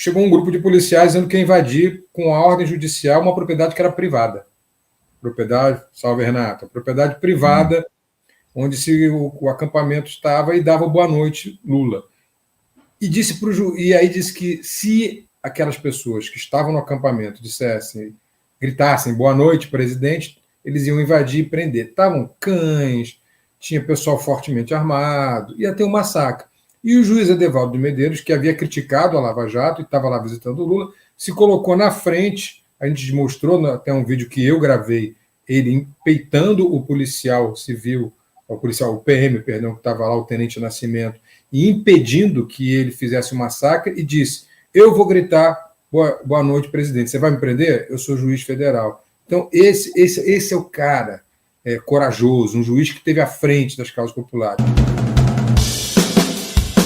chegou um grupo de policiais dizendo que ia invadir, com a ordem judicial, uma propriedade que era privada. Propriedade, salve Renata, propriedade privada, onde o acampamento estava, e dava boa noite, Lula. E aí disse que se aquelas pessoas que estavam no acampamento gritassem boa noite, presidente, eles iam invadir e prender. Estavam cães, tinha pessoal fortemente armado, ia ter um massacre. E o juiz Edevaldo de Medeiros, que havia criticado a Lava Jato e estava lá visitando o Lula, se colocou na frente. A gente mostrou até um vídeo que eu gravei, ele peitando o policial civil, o PM, perdão, que estava lá, o tenente Nascimento, e impedindo que ele fizesse um massacre, e disse: eu vou gritar boa noite, presidente. Você vai me prender? Eu sou juiz federal. Então, esse é o cara corajoso, um juiz que esteve à frente das causas populares.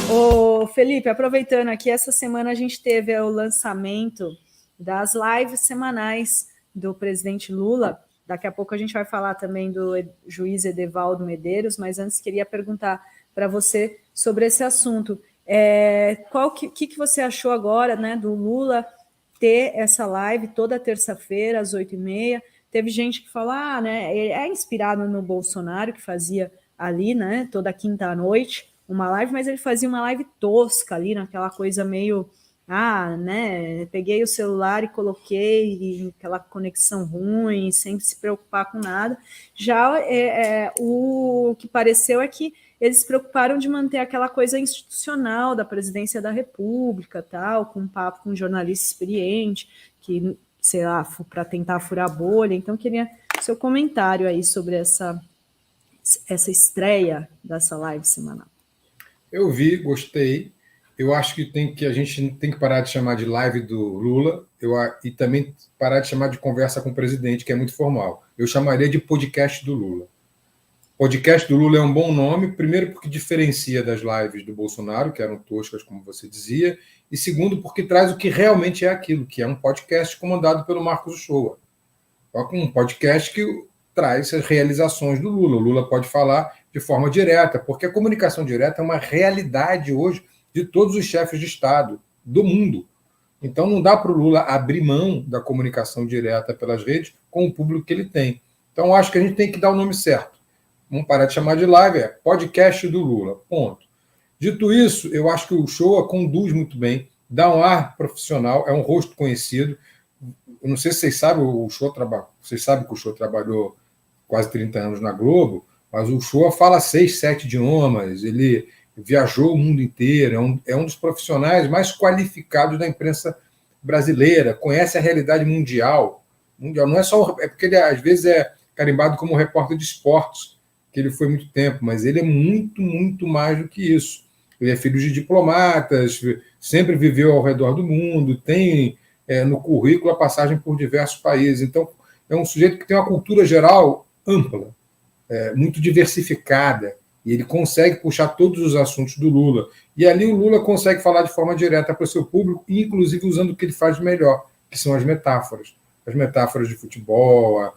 Ô, Felipe, aproveitando aqui, essa semana a gente teve o lançamento das lives semanais do presidente Lula. Daqui a pouco a gente vai falar também do juiz Edevaldo Medeiros, mas antes queria perguntar para você sobre esse assunto. O que você achou agora, né, do Lula ter essa live toda terça-feira, às 8h30? Teve gente que fala, né, ele é inspirado no Bolsonaro, que fazia ali, né, toda quinta à noite, uma live, mas ele fazia uma live tosca ali, naquela coisa meio, né, peguei o celular e coloquei, aquela conexão ruim, sem se preocupar com nada. Já o que pareceu é que eles se preocuparam de manter aquela coisa institucional da presidência da República, tal, com um papo com um jornalista experiente, que, sei lá, para tentar furar a bolha. Então, queria seu comentário aí sobre essa estreia dessa live semanal. Eu vi, gostei. Eu acho que a gente tem que parar de chamar de live do Lula e também parar de chamar de conversa com o presidente, que é muito formal. Eu chamaria de podcast do Lula. Podcast do Lula é um bom nome, primeiro porque diferencia das lives do Bolsonaro, que eram toscas, como você dizia, e segundo porque traz o que realmente é aquilo, que é um podcast comandado pelo Marcos Uchoa. Um podcast que traz as realizações do Lula. O Lula pode falar de forma direta, porque a comunicação direta é uma realidade hoje de todos os chefes de Estado do mundo. Então não dá para o Lula abrir mão da comunicação direta pelas redes com o público que ele tem. Então acho que a gente tem que dar o nome certo. Vamos parar de chamar de live, é podcast do Lula, ponto. Dito isso, eu acho que o Uchoa conduz muito bem, dá um ar profissional, é um rosto conhecido. Eu não sei se vocês sabem, vocês sabem que o Uchoa trabalhou quase 30 anos na Globo, mas o Uchoa fala 6, 7 idiomas, ele viajou o mundo inteiro, é um dos profissionais mais qualificados da imprensa brasileira, conhece a realidade mundial. Não é só... É porque ele, às vezes, é carimbado como repórter de esportes, que ele foi muito tempo, mas ele é muito, muito mais do que isso. Ele é filho de diplomatas, sempre viveu ao redor do mundo, tem no currículo a passagem por diversos países. Então, é um sujeito que tem uma cultura geral ampla, muito diversificada, e ele consegue puxar todos os assuntos do Lula. E ali o Lula consegue falar de forma direta para o seu público, inclusive usando o que ele faz de melhor, que são as metáforas. As metáforas de futebol,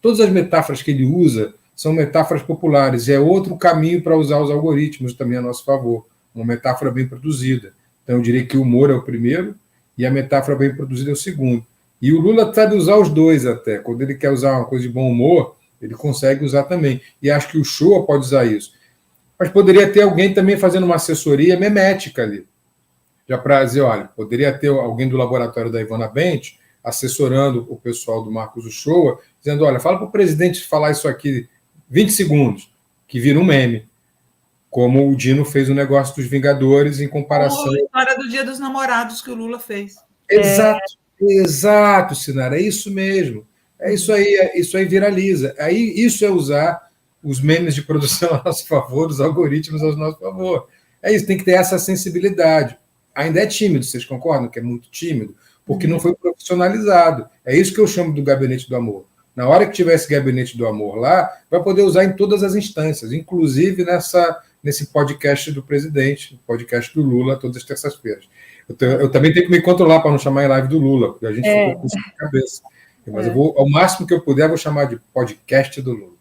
todas as metáforas que ele usa são metáforas populares, e é outro caminho para usar os algoritmos também a nosso favor, uma metáfora bem produzida. Então eu diria que o humor é o primeiro e a metáfora bem produzida é o segundo. E o Lula sabe usar os dois até. Quando ele quer usar uma coisa de bom humor, ele consegue usar também. E acho que o Uchoa pode usar isso. Mas poderia ter alguém também fazendo uma assessoria memética ali. Já para dizer, olha, poderia ter alguém do laboratório da Ivana Bente assessorando o pessoal do Marcos Uchoa, dizendo, olha, fala para o presidente falar isso aqui 20 segundos, que vira um meme. Como o Dino fez o negócio dos Vingadores em comparação... a história do Dia dos Namorados que o Lula fez. Exato, Sinara, é isso mesmo. É isso aí viraliza. Aí isso é usar os memes de produção a nosso favor, os algoritmos a nosso favor. É isso, tem que ter essa sensibilidade. Ainda é tímido, vocês concordam que é muito tímido? Porque não foi profissionalizado. É isso que eu chamo do gabinete do amor. Na hora que tiver esse gabinete do amor lá, vai poder usar em todas as instâncias, inclusive nesse podcast do presidente, podcast do Lula, todas as terças-feiras. Eu também tenho que me controlar para não chamar em live do Lula, porque a gente ficou com isso na cabeça. Mas eu vou, ao máximo que eu puder, vou chamar de podcast do Lula.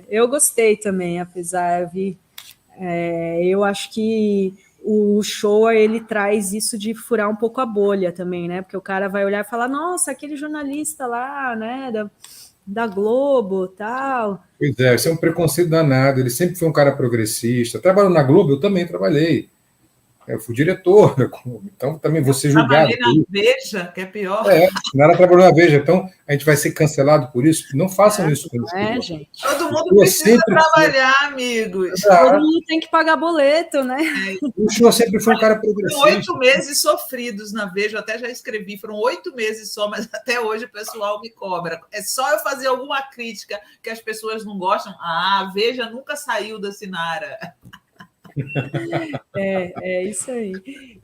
Eu gostei também, apesar de... eu acho que o Shoa, ele traz isso de furar um pouco a bolha também, né? Porque o cara vai olhar e falar, nossa, aquele jornalista lá, né, da Globo, tal. Pois é, isso é um preconceito danado. Ele sempre foi um cara progressista. Trabalhando na Globo, eu também trabalhei. Eu fui diretor da Globo, então também vou ser julgado. Trabalhei na Veja, que é pior. Nada trabalhou na Veja, então a gente vai ser cancelado por isso. Não façam isso com isso. Gente. Todo mundo precisa trabalhar, amigos. Todo mundo tem que pagar boleto, né? O senhor sempre foi um cara progressista. Foram 8 meses sofridos na Veja, eu até já escrevi, foram 8 meses só, mas até hoje o pessoal me cobra. É só eu fazer alguma crítica que as pessoas não gostam. A Veja nunca saiu da Sinara. É isso aí.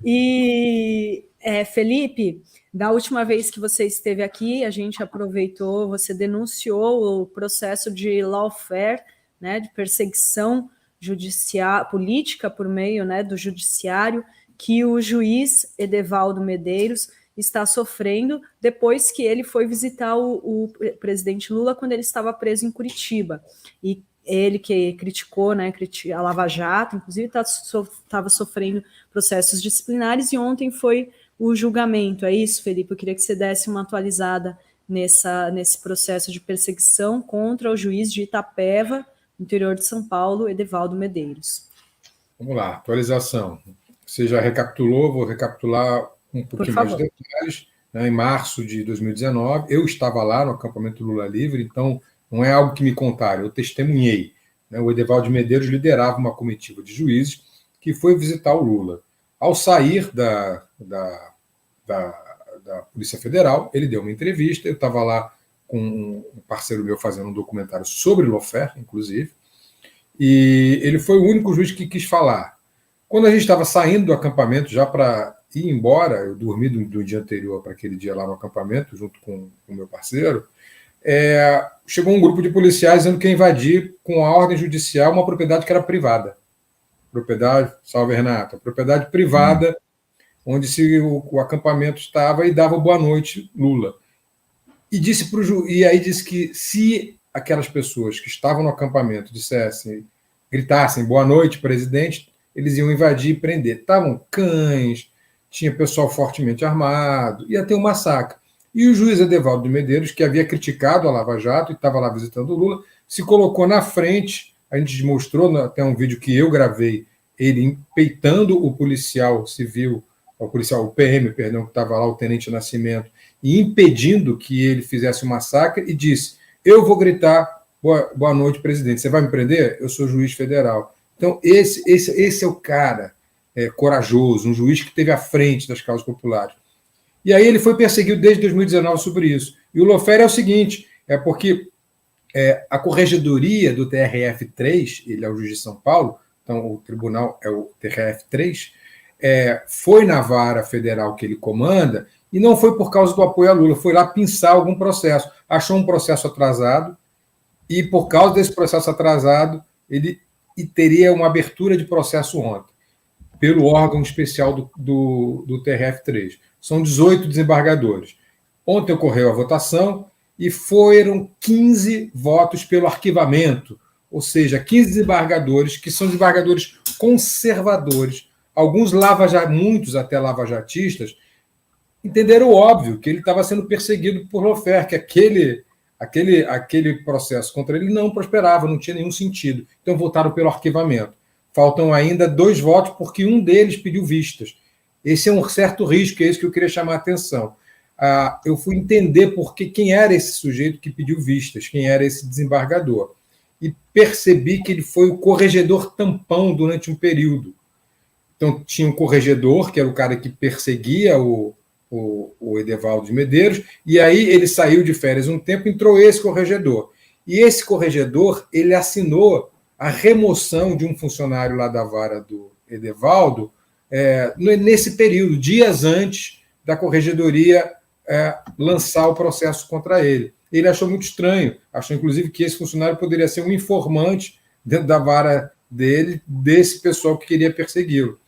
E, Felipe, da última vez que você esteve aqui, a gente aproveitou, você denunciou o processo de lawfare, né, de perseguição judicial, política por meio, né, do judiciário, que o juiz Edevaldo Medeiros está sofrendo depois que ele foi visitar o presidente Lula quando ele estava preso em Curitiba. E ele que criticou, né, a Lava Jato, inclusive estava sofrendo processos disciplinares, e ontem foi o julgamento. É isso, Felipe? Eu queria que você desse uma atualizada nesse processo de perseguição contra o juiz de Itapeva, interior de São Paulo, Edevaldo Medeiros. Vamos lá, atualização. Você já recapitulou, vou recapitular um pouquinho mais de detalhes. Em março de 2019, eu estava lá no acampamento Lula Livre, então não é algo que me contaram, eu testemunhei. O Edevaldo Medeiros liderava uma comitiva de juízes que foi visitar o Lula. Ao sair da Polícia Federal, ele deu uma entrevista, eu estava lá com um parceiro meu fazendo um documentário sobre lawfare, inclusive, e ele foi o único juiz que quis falar. Quando a gente estava saindo do acampamento, já para ir embora, eu dormi do dia anterior para aquele dia lá no acampamento, junto com o meu parceiro, chegou um grupo de policiais dizendo que ia invadir com a ordem judicial uma propriedade que era privada. Propriedade, salve Renata, propriedade privada, onde o acampamento estava, e dava boa noite Lula. E aí disse que se aquelas pessoas que estavam no acampamento gritassem boa noite, presidente, eles iam invadir e prender. Estavam cães, tinha pessoal fortemente armado, ia ter um massacre. E o juiz Edevaldo Medeiros, que havia criticado a Lava Jato e estava lá visitando o Lula, se colocou na frente. A gente mostrou até um vídeo que eu gravei, ele empeitando o policial civil, o PM, perdão, que estava lá, o tenente Nascimento, e impedindo que ele fizesse o massacre, e disse: eu vou gritar boa noite, presidente. Você vai me prender? Eu sou juiz federal. Então, esse é o cara corajoso, um juiz que esteve à frente das causas populares. E aí ele foi perseguido desde 2019 sobre isso. E o lawfare é o seguinte, porque a corregedoria do TRF3, ele é o juiz de São Paulo, então o tribunal é o TRF3, foi na vara federal que ele comanda, e não foi por causa do apoio a Lula, foi lá pinçar algum processo. Achou um processo atrasado, e por causa desse processo atrasado, ele teria uma abertura de processo ontem, pelo órgão especial do TRF3. São 18 desembargadores. Ontem ocorreu a votação e foram 15 votos pelo arquivamento, ou seja, 15 desembargadores, que são desembargadores conservadores, muitos até lavajatistas, entenderam o óbvio, que ele estava sendo perseguido por lawfare, que aquele processo contra ele não prosperava, não tinha nenhum sentido. Então votaram pelo arquivamento. Faltam ainda 2 votos, porque um deles pediu vistas. Esse é um certo risco, é isso que eu queria chamar a atenção. Eu fui entender quem era esse sujeito que pediu vistas, quem era esse desembargador. E percebi que ele foi o corregedor tampão durante um período. Então, tinha um corregedor, que era o cara que perseguia o Edevaldo de Medeiros, e aí ele saiu de férias um tempo, entrou esse corregedor. E esse corregedor, ele assinou a remoção de um funcionário lá da vara do Edevaldo, nesse período, dias antes da corregedoria lançar o processo contra ele. Ele achou muito estranho, achou inclusive que esse funcionário poderia ser um informante dentro da vara dele, desse pessoal que queria persegui-lo.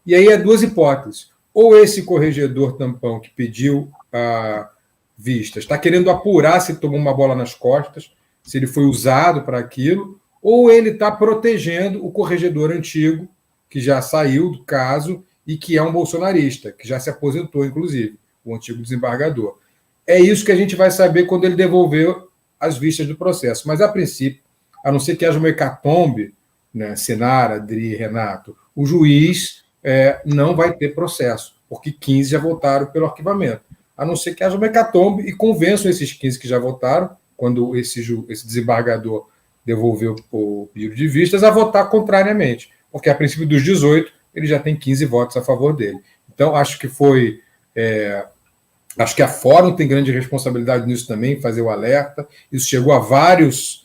E aí 2 hipóteses. Ou esse corregedor tampão que pediu vistas está querendo apurar se tomou uma bola nas costas, se ele foi usado para aquilo, ou ele está protegendo o corregedor antigo, que já saiu do caso e que é um bolsonarista, que já se aposentou, inclusive, o antigo desembargador. É isso que a gente vai saber quando ele devolver as vistas do processo. Mas, a princípio, a não ser que haja uma hecatombe, né, Sinara, Adri, Renato, o juiz não vai ter processo, porque 15 já votaram pelo arquivamento. A não ser que haja uma hecatombe e convençam esses 15 que já votaram, quando esse desembargador devolveu o pedido de vistas, a votar contrariamente, porque a princípio dos 18 ele já tem 15 votos a favor dele. Então, acho que acho que a Fórum tem grande responsabilidade nisso também, fazer o alerta. Isso chegou a várias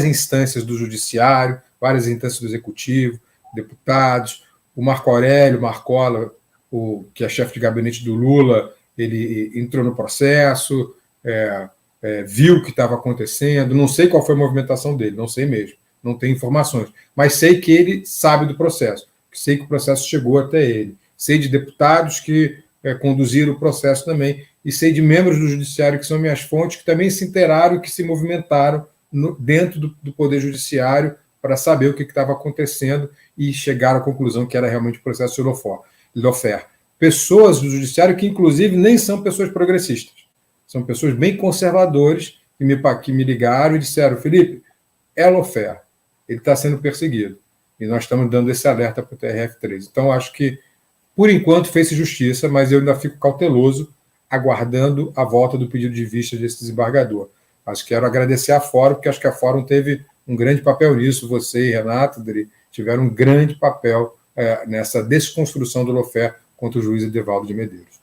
instâncias do Judiciário, várias instâncias do Executivo, deputados. O Marco Aurélio Marcola, que é chefe de gabinete do Lula, ele entrou no processo, viu o que estava acontecendo. Não sei qual foi a movimentação dele, não sei mesmo, não tenho informações. Mas sei que ele sabe do processo, sei que o processo chegou até ele. Sei de deputados que conduziram o processo também, e sei de membros do Judiciário, que são minhas fontes, que também se inteiraram, que se movimentaram dentro do Poder Judiciário para saber o que estava acontecendo e chegaram à conclusão que era realmente o processo de Lofer. Pessoas do Judiciário que, inclusive, nem são pessoas progressistas. São pessoas bem conservadoras que me ligaram e disseram: Felipe, é Lofer, ele está sendo perseguido. E nós estamos dando esse alerta para o TRF-3. Então, acho que, por enquanto, fez-se justiça, mas eu ainda fico cauteloso, aguardando a volta do pedido de vista desse desembargador. Acho que quero agradecer à Fórum, porque acho que a Fórum teve um grande papel nisso. Você e Renato tiveram um grande papel nessa desconstrução do Lofer contra o juiz Edevaldo de Medeiros.